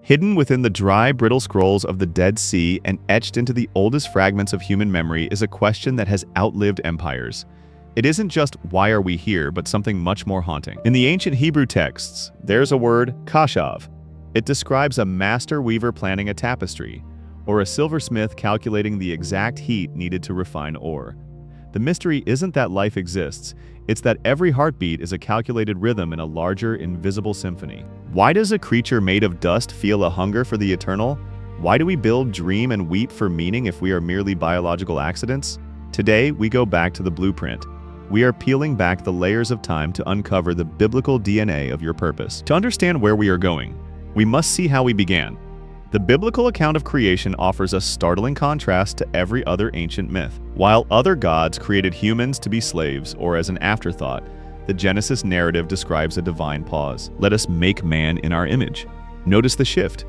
Hidden within the dry, brittle scrolls of the Dead Sea and etched into the oldest fragments of human memory is a question that has outlived empires. It isn't just why are we here, but something much more haunting. In the ancient Hebrew texts, there's a word, Chashav. It describes a master weaver planning a tapestry, or a silversmith calculating the exact heat needed to refine ore. The mystery isn't that life exists, it's that every heartbeat is a calculated rhythm in a larger, invisible symphony. Why does a creature made of dust feel a hunger for the eternal? Why do we build, dream, and weep for meaning if we are merely biological accidents? Today, we go back to the blueprint. We are peeling back the layers of time to uncover the biblical DNA of your purpose. To understand where we are going, we must see how we began. The biblical account of creation offers a startling contrast to every other ancient myth. While other gods created humans to be slaves or as an afterthought, the Genesis narrative describes a divine pause. Let us make man in our image. Notice the shift.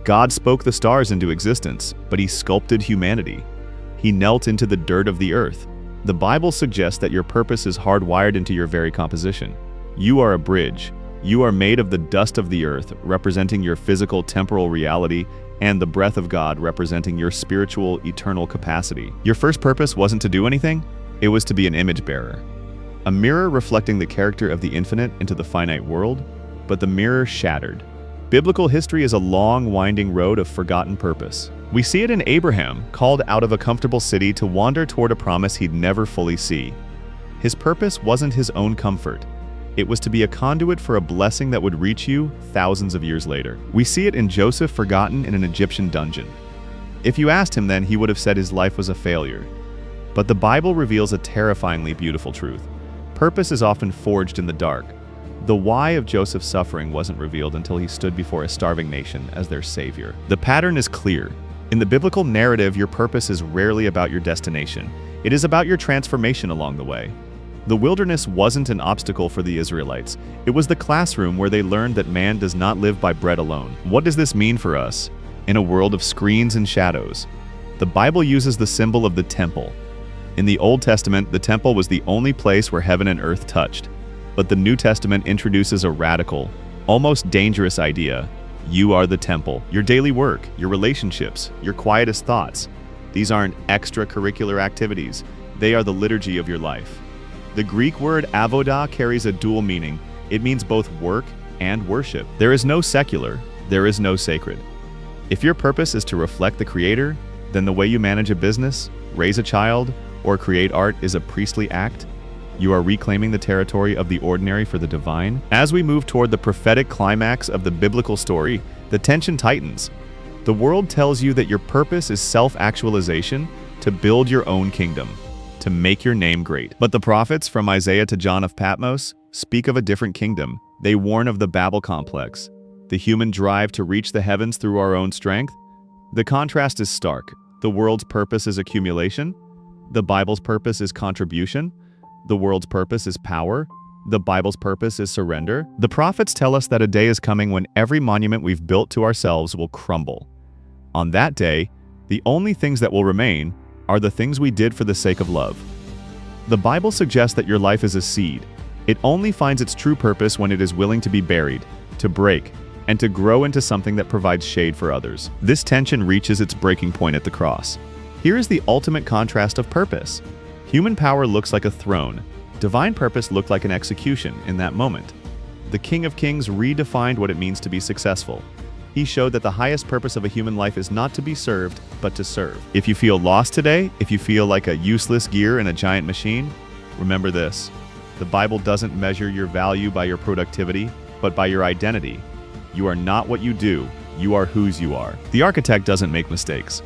God spoke the stars into existence, but he sculpted humanity. He knelt into the dirt of the earth. The Bible suggests that your purpose is hardwired into your very composition. You are a bridge. You are made of the dust of the earth, representing your physical, temporal reality, and the breath of God, representing your spiritual, eternal capacity. Your first purpose wasn't to do anything, it was to be an image bearer. A mirror reflecting the character of the infinite into the finite world, but the mirror shattered. Biblical history is a long, winding road of forgotten purpose. We see it in Abraham, called out of a comfortable city to wander toward a promise he'd never fully see. His purpose wasn't his own comfort. It was to be a conduit for a blessing that would reach you thousands of years later. We see it in Joseph, forgotten in an Egyptian dungeon. If you asked him then, he would have said his life was a failure. But the Bible reveals a terrifyingly beautiful truth. Purpose is often forged in the dark. The why of Joseph's suffering wasn't revealed until he stood before a starving nation as their savior. The pattern is clear. In the biblical narrative, your purpose is rarely about your destination. It is about your transformation along the way. The wilderness wasn't an obstacle for the Israelites. It was the classroom where they learned that man does not live by bread alone. What does this mean for us? In a world of screens and shadows, the Bible uses the symbol of the temple. In the Old Testament, the temple was the only place where heaven and earth touched. But the New Testament introduces a radical, almost dangerous idea. You are the temple. Your daily work, your relationships, your quietest thoughts. These aren't extracurricular activities. They are the liturgy of your life. The Greek word Avodah carries a dual meaning. It means both work and worship. There is no secular, there is no sacred. If your purpose is to reflect the Creator, then the way you manage a business, raise a child, or create art is a priestly act. You are reclaiming the territory of the ordinary for the divine. As we move toward the prophetic climax of the biblical story, the tension tightens. The world tells you that your purpose is self-actualization, to build your own kingdom, to make your name great. But the prophets, from Isaiah to John of Patmos, speak of a different kingdom. They warn of the Babel complex, the human drive to reach the heavens through our own strength. The contrast is stark. The world's purpose is accumulation. The Bible's purpose is contribution. The world's purpose is power. The Bible's purpose is surrender. The prophets tell us that a day is coming when every monument we've built to ourselves will crumble. On that day, the only things that will remain are the things we did for the sake of love. The Bible suggests that your life is a seed. It only finds its true purpose when it is willing to be buried, to break, and to grow into something that provides shade for others. This tension reaches its breaking point at the cross. Here is the ultimate contrast of purpose. Human power looks like a throne. Divine purpose looked like an execution in that moment. The King of Kings redefined what it means to be successful. He showed that the highest purpose of a human life is not to be served, but to serve. If you feel lost today, if you feel like a useless gear in a giant machine, remember this. The Bible doesn't measure your value by your productivity, but by your identity. You are not what you do, you are whose you are. The architect doesn't make mistakes.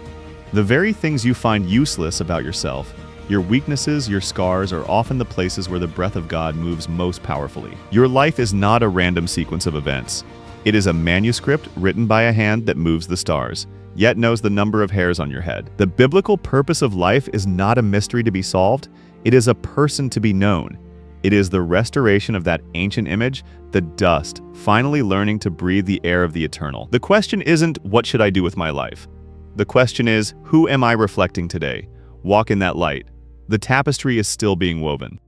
The very things you find useless about yourself, your weaknesses, your scars, are often the places where the breath of God moves most powerfully. Your life is not a random sequence of events. It is a manuscript written by a hand that moves the stars, yet knows the number of hairs on your head. The biblical purpose of life is not a mystery to be solved. It is a person to be known. It is the restoration of that ancient image, the dust, finally learning to breathe the air of the eternal. The question isn't, what should I do with my life? The question is, who am I reflecting today? Walk in that light. The tapestry is still being woven.